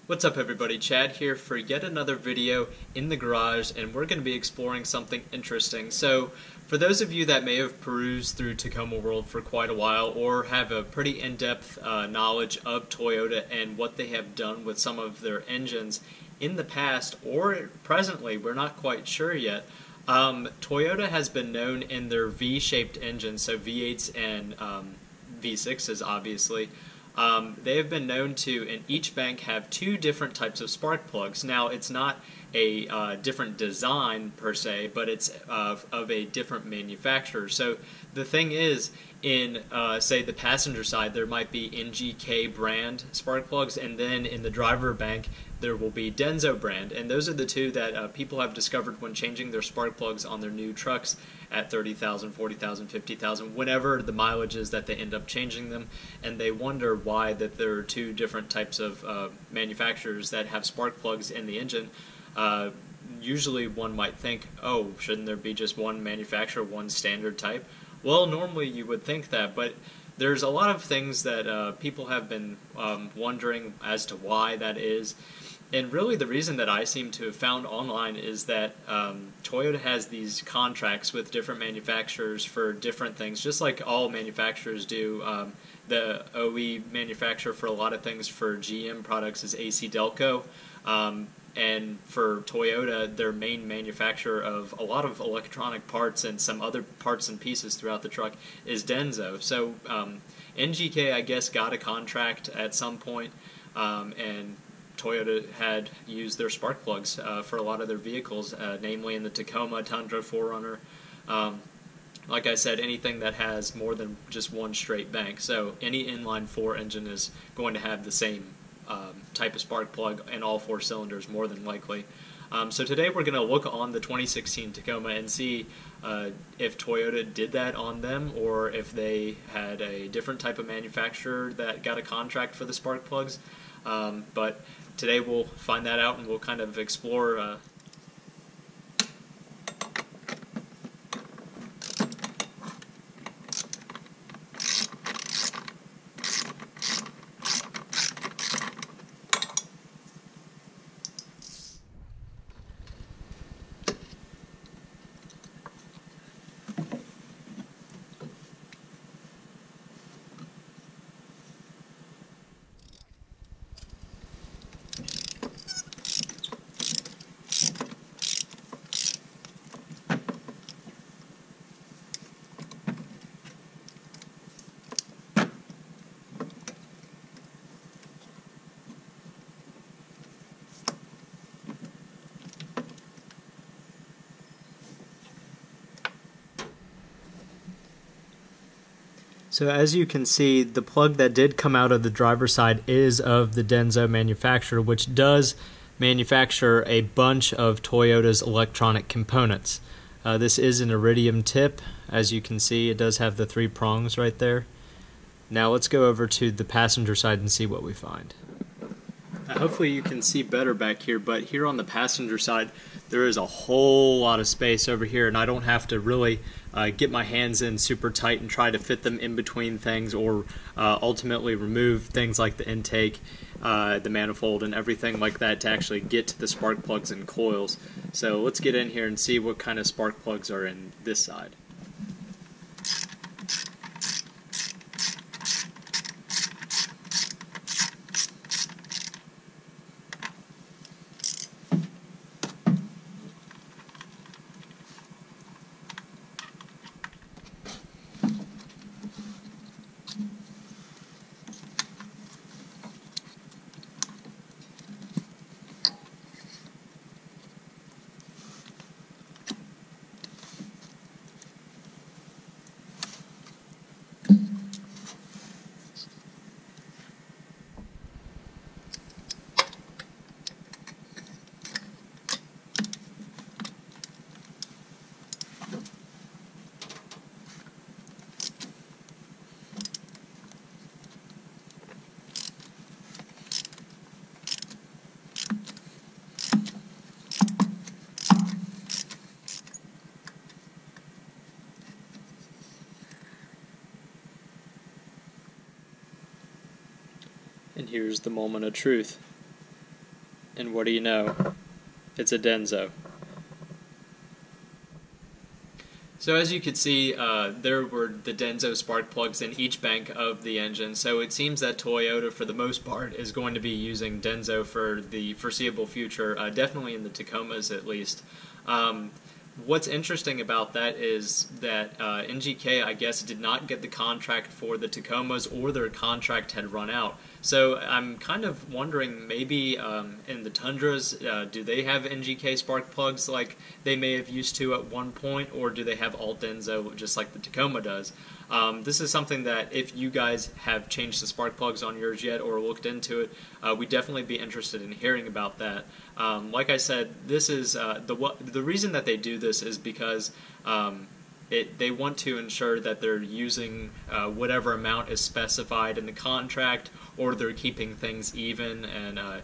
What's up everybody, Chad here for yet another video in the garage, and we're going to be exploring something interesting. So for those of you that may have perused through Tacoma World for quite a while or have a pretty in-depth knowledge of Toyota and what they have done with some of their engines in the past or presently, we're not quite sure yet. Toyota has been known in their V-shaped engines, so V8s and V6s obviously. They have been known to, in each bank, have two different types of spark plugs. Now, it's not a different design per se, but it's of a different manufacturer. So the thing is, in say the passenger side, there might be NGK brand spark plugs, and then in the driver bank there will be Denso brand, and those are the two that people have discovered when changing their spark plugs on their new trucks at 30,000, 40,000, 50,000, whenever the mileage is that they end up changing them, and they wonder why that there are two different types of manufacturers that have spark plugs in the engine. Usually one might think, oh, shouldn't there be just one manufacturer, one standard type? Well, normally you would think that, but there's a lot of things that people have been wondering as to why that is. And really the reason that I seem to have found online is that Toyota has these contracts with different manufacturers for different things, just like all manufacturers do. The OE manufacturer for a lot of things for GM products is AC Delco. And for Toyota, their main manufacturer of a lot of electronic parts and some other parts and pieces throughout the truck is Denso. So NGK, I guess, got a contract at some point, and Toyota had used their spark plugs for a lot of their vehicles, namely in the Tacoma, Tundra, 4Runner. Like I said, anything that has more than just one straight bank. So any inline 4 engine is going to have the same type of spark plug in all 4 cylinders, more than likely. So today we're going to look on the 2016 Tacoma and see if Toyota did that on them, or if they had a different type of manufacturer that got a contract for the spark plugs. But today we'll find that out, and we'll kind of explore So as you can see, the plug that did come out of the driver's side is of the Denso manufacturer, which does manufacture a bunch of Toyota's electronic components. This is an iridium tip. As you can see, it does have the 3 prongs right there. Now let's go over to the passenger side and see what we find. Hopefully you can see better back here, but here on the passenger side there is a whole lot of space over here, and I don't have to really get my hands in super tight and try to fit them in between things, or ultimately remove things like the intake, the manifold, and everything like that to actually get to the spark plugs and coils. So let's get in here and see what kind of spark plugs are in this side. And here's the moment of truth. And what do you know? It's a Denso. So as you can see, there were the Denso spark plugs in each bank of the engine, so it seems that Toyota, for the most part, is going to be using Denso for the foreseeable future, definitely in the Tacomas at least. What's interesting about that is that NGK, I guess, did not get the contract for the Tacomas, or their contract had run out. So I'm kind of wondering, maybe in the Tundras, do they have NGK spark plugs like they may have used to at one point, or do they have all Denso just like the Tacoma does? This is something that if you guys have changed the spark plugs on yours yet or looked into it, we'd definitely be interested in hearing about that. Like I said, this is the reason that they do this is because they want to ensure that they're using whatever amount is specified in the contract, or they're keeping things even and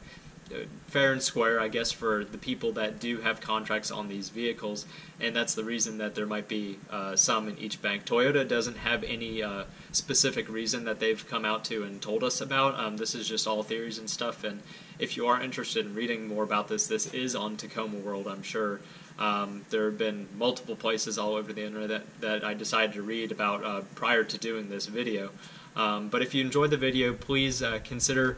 fair and square, I guess, for the people that do have contracts on these vehicles, and that's the reason that there might be some in each bank. Toyota doesn't have any specific reason that they've come out to and told us about. This is just all theories and stuff, and if you are interested in reading more about this, this is on Tacoma World, I'm sure. There have been multiple places all over the internet that I decided to read about prior to doing this video. But if you enjoyed the video, please consider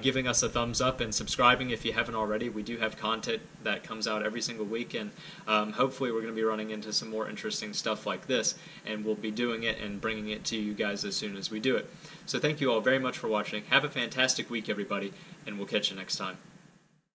giving us a thumbs up and subscribing if you haven't already. We do have content that comes out every single week, and hopefully we're going to be running into some more interesting stuff like this, and we'll be doing it and bringing it to you guys as soon as we do it. So thank you all very much for watching. Have a fantastic week, everybody, and we'll catch you next time.